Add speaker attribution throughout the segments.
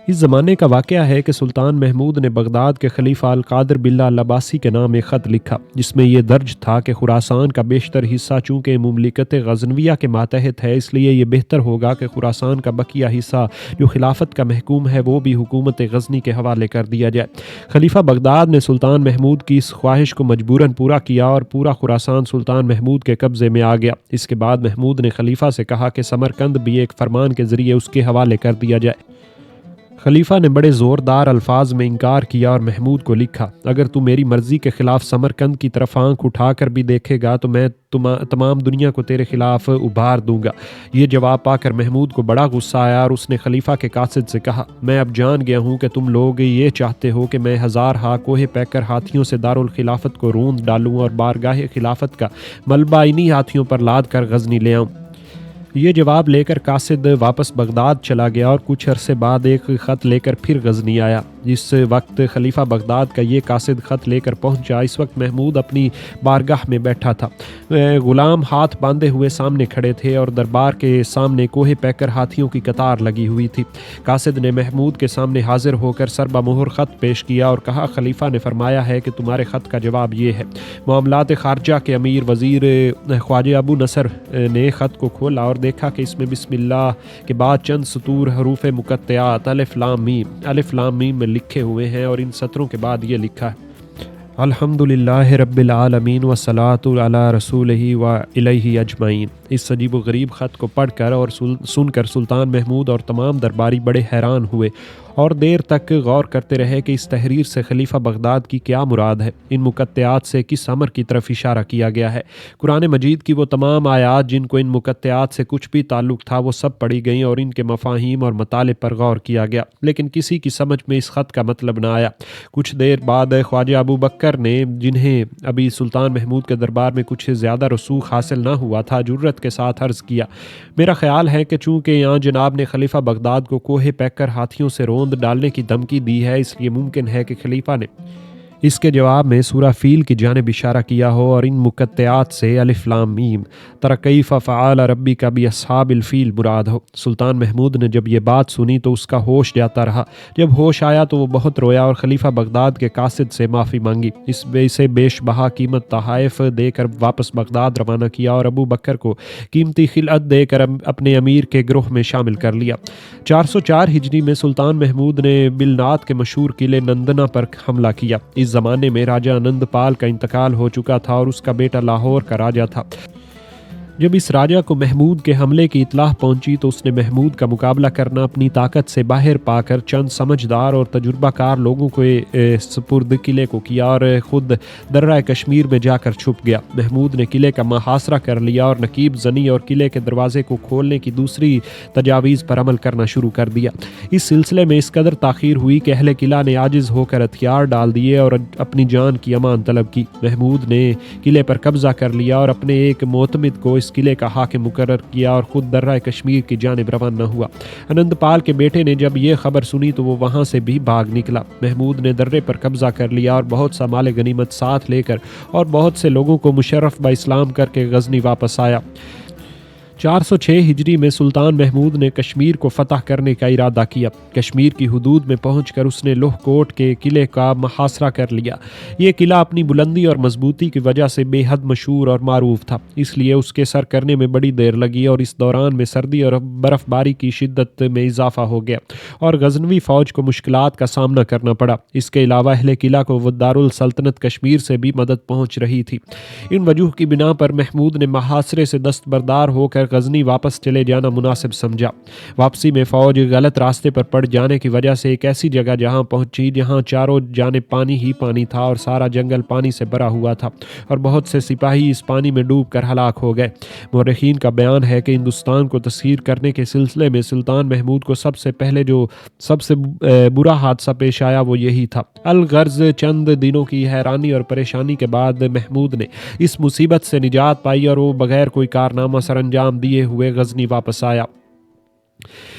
Speaker 1: اس زمانے کا واقعہ ہے کہ سلطان محمود نے بغداد کے خلیفہ القادر باللہ العباسی کے نام ایک خط لکھا، جس میں یہ درج تھا کہ خراسان کا بیشتر حصہ چونکہ مملکت غزنویہ کے ماتحت ہے، اس لیے یہ بہتر ہوگا کہ خراسان کا بقیہ حصہ جو خلافت کا محکوم ہے وہ بھی حکومت غزنی کے حوالے کر دیا جائے۔ خلیفہ بغداد نے سلطان محمود کی اس خواہش کو مجبوراً پورا کیا اور پورا خراسان سلطان محمود کے قبضے میں آ گیا۔ اس کے بعد محمود نے خلیفہ سے کہا کہ سمرقند بھی ایک فرمان کے ذریعے اس کے حوالے کر دیا جائے۔ خلیفہ نے بڑے زوردار الفاظ میں انکار کیا اور محمود کو لکھا، اگر تو میری مرضی کے خلاف سمرقند کی طرف آنکھ اٹھا کر بھی دیکھے گا تو میں تمام دنیا کو تیرے خلاف ابھار دوں گا۔ یہ جواب پا کر محمود کو بڑا غصہ آیا اور اس نے خلیفہ کے قاصد سے کہا، میں اب جان گیا ہوں کہ تم لوگ یہ چاہتے ہو کہ میں ہزارہا کوہ پیکر ہاتھیوں سے دارالخلافت کو روند ڈالوں اور بارگاہ خلافت کا ملبہ انہی ہاتھیوں پر لاد کر غزنی لے آؤں۔ یہ جواب لے کر قاصد واپس بغداد چلا گیا اور کچھ عرصے بعد ایک خط لے کر پھر غزنی آیا۔ جس وقت خلیفہ بغداد کا یہ قاصد خط لے کر پہنچا، اس وقت محمود اپنی بارگاہ میں بیٹھا تھا۔ غلام ہاتھ باندھے ہوئے سامنے کھڑے تھے اور دربار کے سامنے کوہ پیکر ہاتھیوں کی قطار لگی ہوئی تھی۔ قاصد نے محمود کے سامنے حاضر ہو کر سر بمہر خط پیش کیا اور کہا، خلیفہ نے فرمایا ہے کہ تمہارے خط کا جواب یہ ہے۔ معاملات خارجہ کے امیر وزیر خواجہ ابو نصر نے خط کو کھولا اور دیکھا کہ اس میں بسم اللہ کے بعد چند سطور حروف مقطعات الف لام میم میں لکھے ہوئے ہیں اور ان سطروں کے بعد یہ لکھا ہے، الحمدللہ رب العالمین والصلاۃ علی رسولہ و الیہ اجمعین۔ اس عجیب و غریب خط کو پڑھ کر اور سن کر سلطان محمود اور تمام درباری بڑے حیران ہوئے اور دیر تک غور کرتے رہے کہ اس تحریر سے خلیفہ بغداد کی کیا مراد ہے، ان مقطعات سے کس امر کی طرف اشارہ کیا گیا ہے۔ قرآن مجید کی وہ تمام آیات جن کو ان مقطعات سے کچھ بھی تعلق تھا وہ سب پڑھی گئیں اور ان کے مفاہیم اور مطالب پر غور کیا گیا، لیکن کسی کی سمجھ میں اس خط کا مطلب نہ آیا۔ کچھ دیر بعد خواجہ ابو بکر نے، جنہیں ابھی سلطان محمود کے دربار میں کچھ زیادہ رسوخ حاصل نہ ہوا تھا، جرت کے ساتھ عرض کیا، میرا خیال ہے کہ چونکہ یہاں جناب نے خلیفہ بغداد کو کوہ پیکر ہاتھیوں سے روند ڈالنے کی دھمکی دی ہے، اس لیے ممکن ہے کہ خلیفہ نے اس کے جواب میں سورہ فیل کی جانب اشارہ کیا ہو اور ان مقطعات سے الف لام میم تری کیف فعل ربک باصحاب الفیل مراد ہو۔ سلطان محمود نے جب یہ بات سنی تو اس کا ہوش جاتا رہا۔ جب ہوش آیا تو وہ بہت رویا اور خلیفہ بغداد کے قاصد سے معافی مانگی۔ اسے بیش بہا قیمت تحائف دے کر واپس بغداد روانہ کیا اور ابو بکر کو قیمتی خلعت دے کر اپنے امیر کے گروہ میں شامل کر لیا۔ 404 ہجری میں سلطان محمود نے بلنات کے مشہور قلعے نندنا پر حملہ کیا۔ اس زمانے میں راجہ آنند پال کا انتقال ہو چکا تھا اور اس کا بیٹا لاہور کا راجہ تھا۔ جب اس راجہ کو محمود کے حملے کی اطلاع پہنچی تو اس نے محمود کا مقابلہ کرنا اپنی طاقت سے باہر پا کر چند سمجھدار اور تجربہ کار لوگوں کو سپرد قلعے کو کیا اور خود درہ کشمیر میں جا کر چھپ گیا۔ محمود نے قلعے کا محاصرہ کر لیا اور نقیب زنی اور قلعے کے دروازے کو کھولنے کی دوسری تجاویز پر عمل کرنا شروع کر دیا۔ اس سلسلے میں اس قدر تاخیر ہوئی کہ اہل قلعہ نے عاجز ہو کر ہتھیار ڈال دیے اور اپنی جان کی امان طلب کی۔ محمود نے قلعے پر قبضہ کر لیا اور اپنے ایک معتمد کو اس قلعے کا حاکم مقرر کیا اور خود درہ کشمیر کی جانب روانہ ہوا۔ آنند پال کے بیٹے نے جب یہ خبر سنی تو وہ وہاں سے بھی بھاگ نکلا۔ محمود نے درے پر قبضہ کر لیا اور بہت سا مال غنیمت ساتھ لے کر اور بہت سے لوگوں کو مشرف با اسلام کر کے غزنی واپس آیا۔ 406 ہجری میں سلطان محمود نے کشمیر کو فتح کرنے کا ارادہ کیا۔ کشمیر کی حدود میں پہنچ کر اس نے لوہ کوٹ کے قلعے کا محاصرہ کر لیا۔ یہ قلعہ اپنی بلندی اور مضبوطی کی وجہ سے بے حد مشہور اور معروف تھا، اس لیے اس کے سر کرنے میں بڑی دیر لگی اور اس دوران میں سردی اور برف باری کی شدت میں اضافہ ہو گیا اور غزنوی فوج کو مشکلات کا سامنا کرنا پڑا۔ اس کے علاوہ اہل قلعہ کو دارالسلطنت کشمیر سے بھی مدد پہنچ رہی تھی۔ ان وجوہ کی بنا پر محمود نے محاصرے سے دستبردار ہو کر غزنی واپس چلے جانا مناسب سمجھا۔ واپسی میں فوج غلط راستے پر پڑ جانے کی وجہ سے ایک ایسی جگہ جہاں پہنچی جہاں چاروں جانب پانی ہی پانی تھا اور سارا جنگل پانی سے بھرا ہوا تھا اور بہت سے سپاہی اس پانی میں ڈوب کر ہلاک ہو گئے۔ مورخین کا بیان ہے کہ ہندوستان کو تسخیر کرنے کے سلسلے میں سلطان محمود کو سب سے پہلے جو سب سے برا حادثہ پیش آیا وہ یہی تھا۔ الغرض چند دنوں کی حیرانی اور پریشانی کے بعد محمود نے اس مصیبت سے نجات پائی اور وہ بغیر کوئی کارنامہ سر انجام دیے ہوئے غزنی واپس آیا۔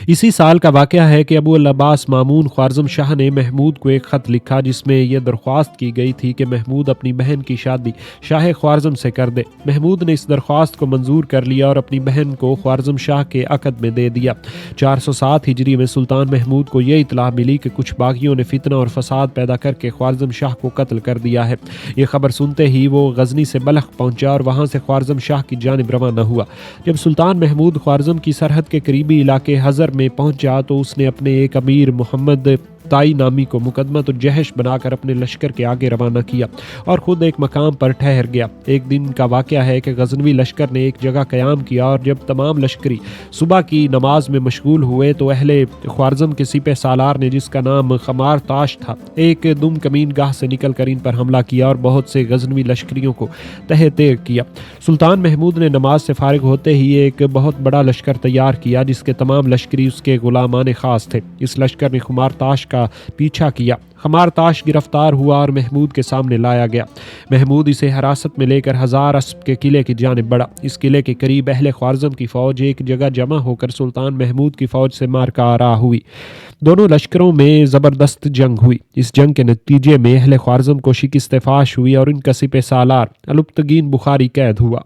Speaker 1: اسی سال کا واقعہ ہے کہ ابو العباس مامون خوارزم شاہ نے محمود کو ایک خط لکھا جس میں یہ درخواست کی گئی تھی کہ محمود اپنی بہن کی شادی شاہ خوارزم سے کر دے۔ محمود نے اس درخواست کو منظور کر لیا اور اپنی بہن کو خوارزم شاہ کے عقد میں دے دیا۔ 407 ہجری میں سلطان محمود کو یہ اطلاع ملی کہ کچھ باغیوں نے فتنہ اور فساد پیدا کر کے خوارزم شاہ کو قتل کر دیا ہے۔ یہ خبر سنتے ہی وہ غزنی سے بلخ پہنچا اور وہاں سے خوارزم شاہ کی جانب روانہ ہوا۔ جب سلطان محمود خوارزم کی سرحد کے قریبی علاقے حضر میں پہنچا تو اس نے اپنے ایک امیر محمد تائی نامی کو مقدمت الجہش بنا کر اپنے لشکر کے آگے روانہ کیا اور خود ایک مقام پر ٹھہر گیا۔ ایک دن کا واقعہ ہے کہ غزنوی لشکر نے ایک جگہ قیام کیا اور جب تمام لشکری صبح کی نماز میں مشغول ہوئے تو اہل خوارزم کے سپہ سالار نے، جس کا نام خمار تاش تھا، ایک دم کمین گاہ سے نکل کر ان پر حملہ کیا اور بہت سے غزنوی لشکریوں کو تہہ تیغ کیا۔ سلطان محمود نے نماز سے فارغ ہوتے ہی ایک بہت بڑا لشکر تیار کیا جس کے تمام لشکری اس کے غلامان خاص تھے۔ اس لشکر نے خمار تاش کا پیچھا کیا۔ خمار تاش گرفتار ہوا اور محمود کے سامنے لایا گیا۔ محمود اسے حراست میں لے کر ہزار اسب کے قلعے کی جانب بڑھا۔ اس قلعے کے قریب اہل خوارزم کی فوج ایک جگہ جمع ہو کر سلطان محمود کی فوج سے مارکہ آراء ہوئی۔ دونوں لشکروں میں زبردست جنگ ہوئی۔ اس جنگ کے نتیجے میں اہل خوارزم کو شکست فاش ہوئی اور ان کا سپہ سالار البتگین بخاری قید ہوا۔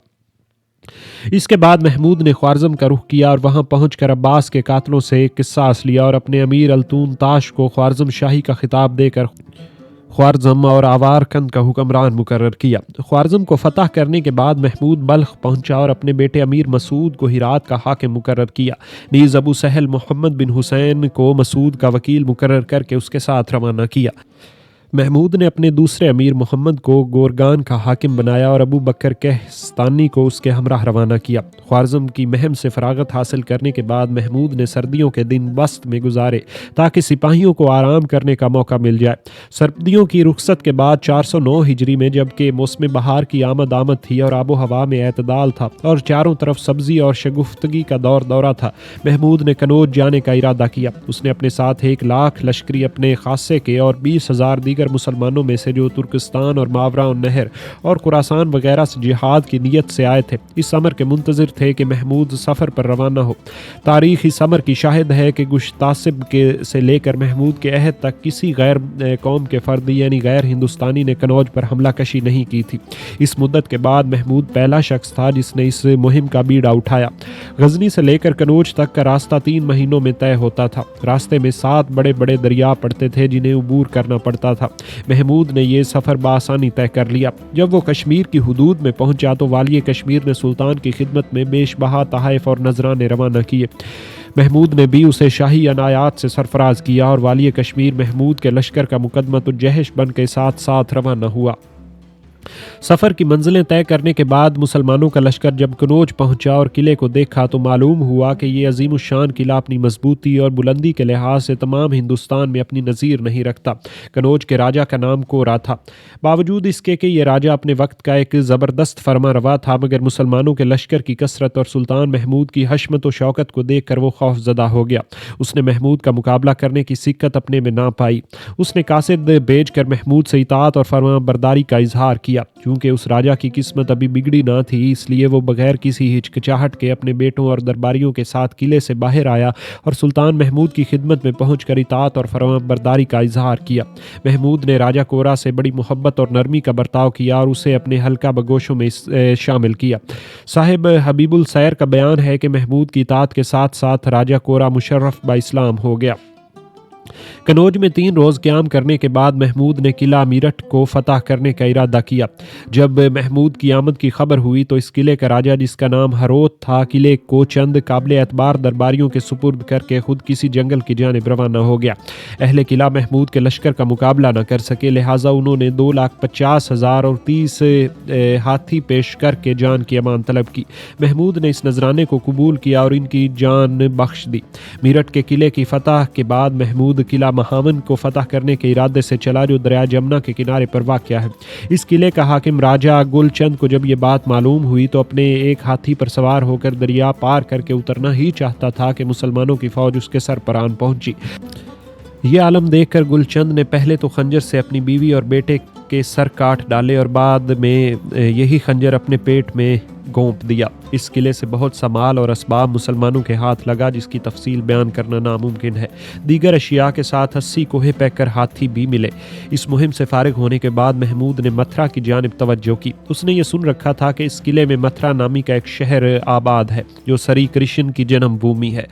Speaker 1: اس کے بعد محمود نے خوارزم کا رخ کیا اور وہاں پہنچ کر عباس کے قاتلوں سے ایک قصاص لیا اور اپنے امیر التون تاش کو خوارزم شاہی کا خطاب دے کر خوارزم اور آوارکند کا حکمران مقرر کیا۔ خوارزم کو فتح کرنے کے بعد محمود بلخ پہنچا اور اپنے بیٹے امیر مسعود کو ہرات کا حاکم مقرر کیا۔ نیز ابو سہل محمد بن حسین کو مسعود کا وکیل مقرر کر کے اس کے ساتھ روانہ کیا۔ محمود نے اپنے دوسرے امیر محمد کو گورگان کا حاکم بنایا اور ابو بکر کہستانی کو اس کے ہمراہ روانہ کیا۔ خوارزم کی مہم سے فراغت حاصل کرنے کے بعد محمود نے سردیوں کے دن بست میں گزارے تاکہ سپاہیوں کو آرام کرنے کا موقع مل جائے۔ سردیوں کی رخصت کے بعد 409 ہجری میں جبکہ موسم بہار کی آمد تھی اور آب و ہوا میں اعتدال تھا اور چاروں طرف سبزی اور شگفتگی کا دورہ تھا، محمود نے کنوج جانے کا ارادہ کیا۔ اس نے اپنے ساتھ 1,00,000 لشکری اپنے خاصے کے اور 20,000 دیگر مسلمانوں میں سے جو ترکستان اور ماوراء النہر اور خراسان وغیرہ سے جہاد کی نیت سے آئے تھے، اس امر کے منتظر تھے کہ محمود سفر پر روانہ ہو۔ تاریخ اس امر کی شاہد ہے کہ گشتاسب سے لے کر محمود کے عہد تک کسی غیر قوم کے فرد یعنی غیر ہندوستانی نے کنوج پر حملہ کشی نہیں کی تھی۔ اس مدت کے بعد محمود پہلا شخص تھا جس نے اس مہم کا بیڑا اٹھایا۔ غزنی سے لے کر کنوج تک کا راستہ 3 مہینوں میں طے ہوتا تھا۔ راستے میں 7 بڑے بڑے دریا پڑتے تھے جنہیں عبور کرنا پڑتا تھا۔ محمود نے یہ سفر بآسانی طے کر لیا۔ جب وہ کشمیر کی حدود میں پہنچا تو والی کشمیر نے سلطان کی خدمت میں بیش بہا تحائف اور نذرانے روانہ کیے۔ محمود نے بھی اسے شاہی عنایات سے سرفراز کیا اور والی کشمیر محمود کے لشکر کا مقدمت الجہش بن کے ساتھ روانہ ہوا۔ سفر کی منزلیں طے کرنے کے بعد مسلمانوں کا لشکر جب کنوج پہنچا اور قلعے کو دیکھا تو معلوم ہوا کہ یہ عظیم الشان قلعہ اپنی مضبوطی اور بلندی کے لحاظ سے تمام ہندوستان میں اپنی نظیر نہیں رکھتا۔ کنوج کے راجہ کا نام کورا تھا۔ باوجود اس کے کہ یہ راجہ اپنے وقت کا ایک زبردست فرما روا تھا، مگر مسلمانوں کے لشکر کی کثرت اور سلطان محمود کی حشمت و شوکت کو دیکھ کر وہ خوف زدہ ہو گیا۔ اس نے محمود کا مقابلہ کرنے کی سکت اپنے میں نہ پائی۔ اس نے قاصد بھیج کر محمود سے اطاعت اور فرما برداری کا اظہار کیا۔ چونکہ اس راجہ کی قسمت ابھی بگڑی نہ تھی، اس لیے وہ بغیر کسی ہچکچاہٹ کے اپنے بیٹوں اور درباریوں کے ساتھ قلعے سے باہر آیا اور سلطان محمود کی خدمت میں پہنچ کر اطاعت اور فرما برداری کا اظہار کیا۔ محمود نے راجہ کورا سے بڑی محبت اور نرمی کا برتاؤ کیا اور اسے اپنے حلقہ بگوشوں میں شامل کیا۔ صاحب حبیب السیر کا بیان ہے کہ محمود کی اطاعت کے ساتھ ساتھ راجہ کورا مشرف با اسلام ہو گیا۔ کنوج میں 3 روز قیام کرنے کے بعد محمود نے قلعہ میرٹھ کو فتح کرنے کا ارادہ کیا۔ جب محمود کی آمد کی خبر ہوئی تو اس قلعے کا راجہ جس کا نام ہروت تھا قلعے کو چند قابل اعتبار درباریوں کے سپرد کر کے خود کسی جنگل کی جانب روانہ ہو گیا۔ اہل قلعہ محمود کے لشکر کا مقابلہ نہ کر سکے، لہٰذا انہوں نے 2,50,000 اور 30 ہاتھی پیش کر کے جان کی امان طلب کی۔ محمود نے اس نذرانے کو قبول کیا اور ان کی جان بخش دی۔ میرٹھ کے قلعے کی فتح کے بعد محمود قلعہ مہاون کو فتح کرنے کے ارادے سے چلا جو دریا جمنا کے کنارے پر واقع ہے۔ اس قلعے کا حاکم راجہ گل چند کو جب یہ بات معلوم ہوئی تو اپنے ایک ہاتھی پر سوار ہو کر دریا پار کر کے اترنا ہی چاہتا تھا کہ مسلمانوں کی فوج اس کے سر پر آن پہنچی۔ یہ عالم دیکھ کر گل چند نے پہلے تو خنجر سے اپنی بیوی اور بیٹے کے سر کاٹ ڈالے اور بعد میں یہی خنجر اپنے پیٹ میں گھونپ دیا۔ اس قلعے سے بہت سا مال اور اسباب مسلمانوں کے ہاتھ لگا جس کی تفصیل بیان کرنا ناممکن ہے۔ دیگر اشیاء کے ساتھ 80 کوہ پیکر ہاتھی بھی ملے۔ اس مہم سے فارغ ہونے کے بعد محمود نے متھرا کی جانب توجہ کی۔ اس نے یہ سن رکھا تھا کہ اس قلعے میں متھرا نامی کا ایک شہر آباد ہے جو سری کرشن کی جنم بھومی ہے۔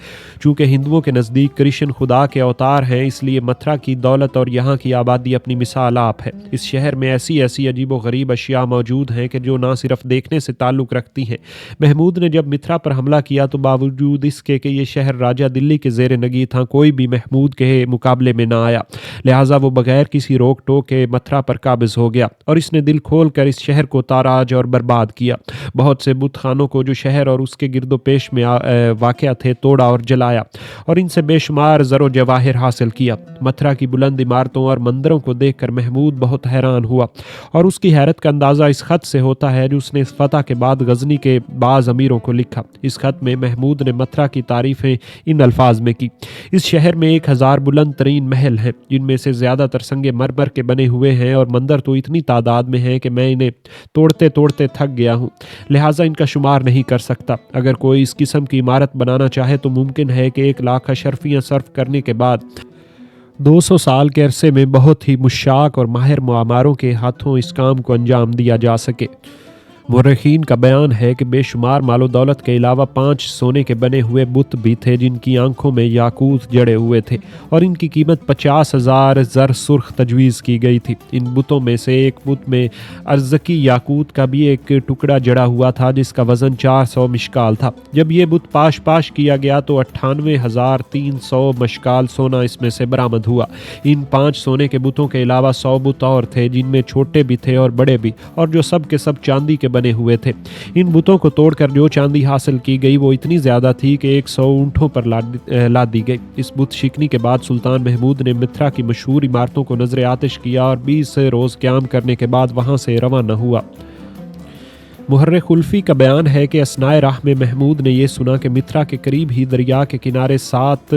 Speaker 1: چونکہ ہندوؤں کے نزدیک کرشن خدا کے اوتار ہیں، اس لیے متھرا کی دولت اور یہاں کی آبادی اپنی مثال آپ ہے۔ اس شہر میں ایسی عجیب و غریب اشیاء موجود ہیں کہ جو نہ صرف دیکھنے سے تعلق رکھتی ہیں۔ محمود نے جب متھرا پر حملہ کیا تو باوجود اس کے کہ یہ شہر راجہ دلی کے زیر نگی تھا، کوئی بھی محمود کے مقابلے میں نہ آیا، لہٰذا وہ بغیر کسی روک ٹوک کے متھرا پر قابض ہو گیا اور اس نے دل کھول کر اس شہر کو تاراج اور برباد کیا۔ بہت سے بت خانوں کو جو شہر اور اس کے گرد و پیش میں واقع تھے توڑا اور جلایا اور ان سے بے شمار زر و جواہر حاصل کیا۔ متھرا کی بلند عمارتوں اور مندروں کو دیکھ کر محمود بہت حیران ہوا اور اس کی حیرت کا اندازہ اس خط سے ہوتا ہے جو اس نے اس فتح کے بعد غزنی کے بعض امیروں کو لکھا۔ اس خط میں محمود نے متھرا کی تعریفیں ان الفاظ میں کی: اس شہر میں 1000 بلند ترین محل ہیں جن میں سے زیادہ تر سنگ مرمر کے بنے ہوئے ہیں اور مندر تو اتنی تعداد میں ہیں کہ میں انہیں توڑتے توڑتے تھک گیا ہوں، لہٰذا ان کا شمار نہیں کر سکتا۔ اگر کوئی اس قسم کی عمارت بنانا چاہے تو ممکن ہے کہ 1 لاکھ اشرفیاں صرف کرنے کے بعد 200 سال کے عرصے میں بہت ہی مشاق اور ماہر معماروں کے ہاتھوں اس کام کو انجام دیا جا سکے۔ مورخین کا بیان ہے کہ بے شمار مال و دولت کے علاوہ 5 سونے کے بنے ہوئے بت بھی تھے جن کی آنکھوں میں یاقوت جڑے ہوئے تھے اور ان کی قیمت 50,000 زر سرخ تجویز کی گئی تھی۔ ان بتوں میں سے ایک بت میں ارزکی یاقوت کا بھی ایک ٹکڑا جڑا ہوا تھا جس کا وزن 400 مشکال تھا۔ جب یہ بت پاش کیا گیا تو 98,300 مشکال سونا اس میں سے برآمد ہوا۔ ان 5 سونے کے بتوں کے علاوہ 100 بت اور تھے جن میں چھوٹے بھی تھے اور بڑے بھی، اور جو سب کے سب چاندی کے بنے ہوئے تھے۔ ان بتوں کو توڑ کر جو چاندی حاصل کی گئی وہ اتنی زیادہ تھی کہ 100 اونٹوں پر لاد دی گئی۔ اس بت شکنی کے بعد سلطان محمود نے متھرا کی مشہور عمارتوں کو نظر آتش کیا اور 20 روز قیام کرنے کے بعد وہاں سے روانہ ہوا۔ محرخ خلفی کا بیان ہے کہ اثناء راہ میں محمود نے یہ سنا کہ متھرا کے قریب ہی دریا کے کنارے 7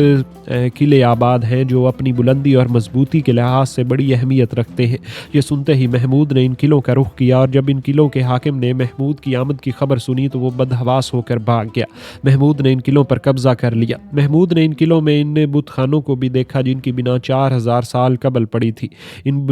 Speaker 1: قلعے آباد ہیں جو اپنی بلندی اور مضبوطی کے لحاظ سے بڑی اہمیت رکھتے ہیں۔ یہ سنتے ہی محمود نے ان قلعوں کا رخ کیا اور جب ان قلعوں کے حاکم نے محمود کی آمد کی خبر سنی تو وہ بدحواس ہو کر بھاگ گیا۔ محمود نے ان قلعوں پر قبضہ کر لیا۔ محمود نے ان قلعوں میں ان بت خانوں کو بھی دیکھا جن کی بنا 4000 سال قبل پڑی تھی۔ ان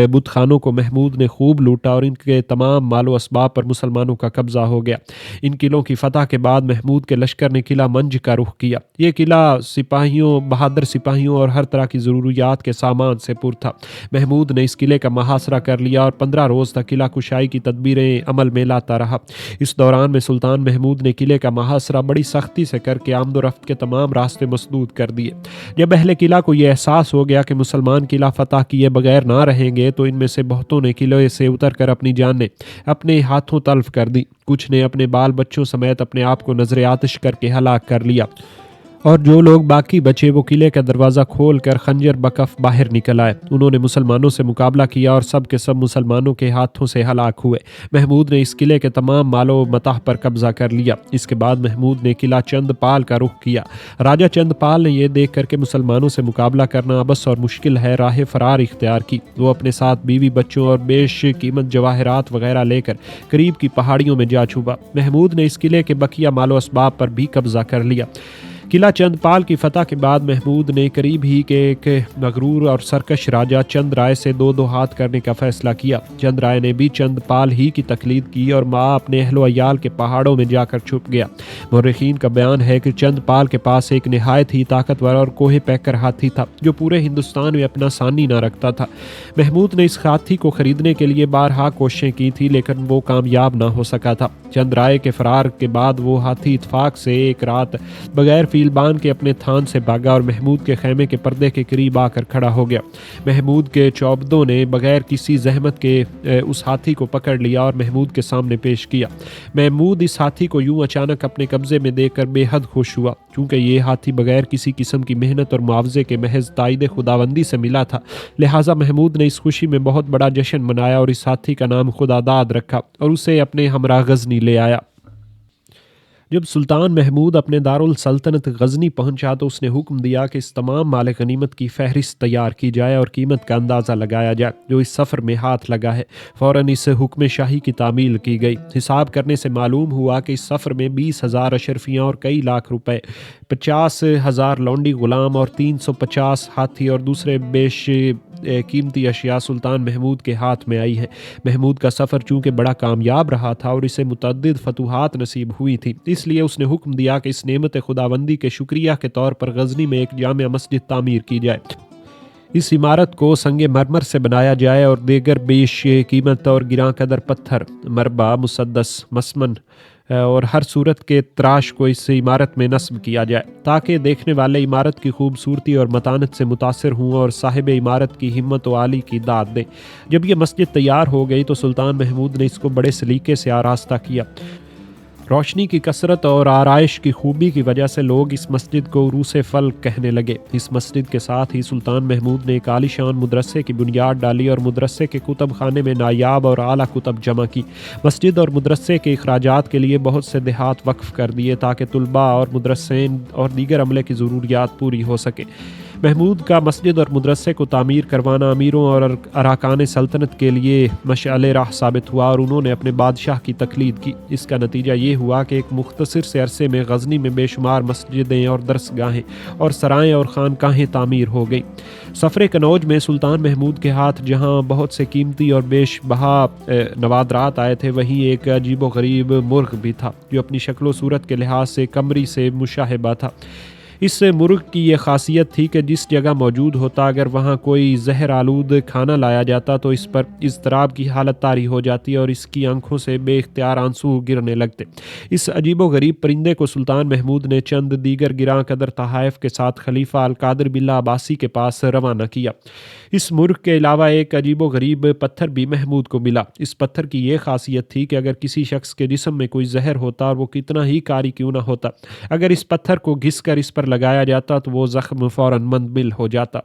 Speaker 1: بت خانوں کو محمود نے خوب لوٹا اور ان کے تمام مال و اسباب پر مسلمانوں کا قبضہ ہو گیا۔ ان قلعوں کی فتح کے بعد محمود کے لشکر نے قلعہ منج کا رخ کیا۔ یہ قلعہ سپاہیوں، بہادر سپاہیوں اور ہر طرح کی ضروریات کے سامان سے پر تھا۔ محمود نے اس قلعے کا محاصرہ کر لیا اور 15 روز تک قلعہ کشائی کی تدبیریں عمل میں لاتا رہا۔ اس دوران میں سلطان محمود نے قلعے کا محاصرہ بڑی سختی سے کر کے آمد و رفت کے تمام راستے مسدود کر دیے۔ جب اہل قلعہ کو یہ احساس ہو گیا کہ مسلمان قلعہ فتح کیے بغیر نہ رہیں گے تو ان میں سے بہتوں نے قلعے سے اتر کر اپنی جانیں اپنے ہاتھوں تلف کر دی۔ کچھ نے اپنے بال بچوں سمیت اپنے آپ کو نظر آتش کر کے ہلاک کر لیا اور جو لوگ باقی بچے وہ قلعے کا دروازہ کھول کر خنجر بکف باہر نکل آئے۔ انہوں نے مسلمانوں سے مقابلہ کیا اور سب کے سب مسلمانوں کے ہاتھوں سے ہلاک ہوئے۔ محمود نے اس قلعے کے تمام مال و متاع پر قبضہ کر لیا۔ اس کے بعد محمود نے قلعہ چند پال کا رخ کیا۔ راجہ چند پال نے یہ دیکھ کر کہ مسلمانوں سے مقابلہ کرنا ابس اور مشکل ہے، راہ فرار اختیار کی۔ وہ اپنے ساتھ بیوی بچوں اور بیش قیمت جواہرات وغیرہ لے کر قریب کی پہاڑیوں میں جا چھپا۔ محمود نے اس قلعے کے بقیہ مال و اسباب پر بھی قبضہ کر لیا۔ قلعہ چند پال کی فتح کے بعد محمود نے قریب ہی کے ایک مغرور اور سرکش راجہ چند رائے سے 2 ہاتھ کرنے کا فیصلہ کیا۔ چند رائے نے بھی چند پال ہی کی تقلید کی اور اپنے اہل و عیال کے پہاڑوں میں جا کر چھپ گیا۔ مورخین کا بیان ہے کہ چند پال کے پاس ایک نہایت ہی طاقتور اور کوہ پیکر ہاتھی تھا جو پورے ہندوستان میں اپنا ثانی نہ رکھتا تھا۔ محمود نے اس ہاتھی کو خریدنے کے لیے بارہا کوششیں کی تھی لیکن وہ کامیاب نہ ہو سکا تھا۔ چند رائے کے فرار کے بعد وہ ہاتھی اتفاق سے ایک رات بغیر فیل بان کے اپنے تھان سے بھاگا اور محمود کے خیمے کے پردے کے قریب آ کر کھڑا ہو گیا۔ محمود کے چوبدوں نے بغیر کسی زحمت کے اس ہاتھی کو پکڑ لیا اور محمود کے سامنے پیش کیا۔ محمود اس ہاتھی کو یوں اچانک اپنے قبضے میں دیکھ کر بے حد خوش ہوا۔ چونکہ یہ ہاتھی بغیر کسی قسم کی محنت اور معاوضے کے محض تائید خداوندی سے ملا تھا، لہٰذا محمود نے اس خوشی میں بہت بڑا جشن منایا اور اس ہاتھی کا نام خدا داد رکھا اور اسے اپنے ہمراہ غزنی لے آیا۔ جب سلطان محمود اپنے دارالسلطنت غزنی پہنچا تو اس نے حکم دیا کہ اس تمام مال غنیمت کی فہرست تیار کی جائے اور قیمت کا اندازہ لگایا جائے جو اس سفر میں ہاتھ لگا ہے۔ فوراً اس حکم شاہی کی تعمیل کی گئی۔ حساب کرنے سے معلوم ہوا کہ اس سفر میں 20,000 اشرفیاں اور کئی لاکھ روپے، 50,000 لونڈی غلام اور 350 ہاتھی اور دوسرے بیش قیمتی اشیاء سلطان محمود کے ہاتھ میں آئی ہے۔ محمود کا سفر چونکہ بڑا کامیاب رہا تھا اور اسے متعدد فتوحات نصیب ہوئی تھی، اس لیے اس نے حکم دیا کہ اس نعمت خداوندی کے شکریہ کے طور پر غزنی میں ایک جامع مسجد تعمیر کی جائے۔ اس عمارت کو سنگ مرمر سے بنایا جائے اور دیگر بیش قیمت اور گراں قدر پتھر، مربع، مسدس، مسمن اور ہر صورت کے تراش کو اس عمارت میں نصب کیا جائے تاکہ دیکھنے والے عمارت کی خوبصورتی اور متانت سے متاثر ہوں اور صاحب عمارت کی ہمت و عالی کی داد دیں۔ جب یہ مسجد تیار ہو گئی تو سلطان محمود نے اس کو بڑے سلیقے سے آراستہ کیا۔ روشنی کی کثرت اور آرائش کی خوبی کی وجہ سے لوگ اس مسجد کو عروس فلک کہنے لگے۔ اس مسجد کے ساتھ ہی سلطان محمود نے ایک عالی شان مدرسے کی بنیاد ڈالی اور مدرسے کے کتب خانے میں نایاب اور اعلیٰ کتب جمع کی۔ مسجد اور مدرسے کے اخراجات کے لیے بہت سے دیہات وقف کر دیے تاکہ طلباء اور مدرسین اور دیگر عملے کی ضروریات پوری ہو سکے۔ محمود کا مسجد اور مدرسے کو تعمیر کروانا امیروں اور اراکان سلطنت کے لیے مشعل راہ ثابت ہوا اور انہوں نے اپنے بادشاہ کی تقلید کی۔ اس کا نتیجہ یہ ہوا کہ ایک مختصر سے عرصے میں غزنی میں بے شمار مسجدیں اور درسگاہیں اور سرائیں اور خانقاہیں تعمیر ہو گئیں۔ سفر کنوج میں سلطان محمود کے ہاتھ جہاں بہت سے قیمتی اور بیش بہا نوادرات آئے تھے، وہیں ایک عجیب و غریب مرغ بھی تھا جو اپنی شکل و صورت کے لحاظ سے قمری سے مشابہ تھا۔ اس مرغ کی یہ خاصیت تھی کہ جس جگہ موجود ہوتا اگر وہاں کوئی زہر آلود کھانا لایا جاتا تو اس پر اضطراب کی حالت طاری ہو جاتی اور اس کی آنکھوں سے بے اختیار آنسو گرنے لگتے۔ اس عجیب و غریب پرندے کو سلطان محمود نے چند دیگر گراں قدر تحائف کے ساتھ خلیفہ القادر باللہ عباسی کے پاس روانہ کیا۔ اس مرغ کے علاوہ ایک عجیب و غریب پتھر بھی محمود کو ملا۔ اس پتھر کی یہ خاصیت تھی کہ اگر کسی شخص کے جسم میں کوئی زہر ہوتا اور وہ کتنا ہی کاری کیوں نہ ہوتا، اگر اس پتھر کو گھس کر اس پر لگایا جاتا تو وہ زخم فوراً منمل ہو جاتا۔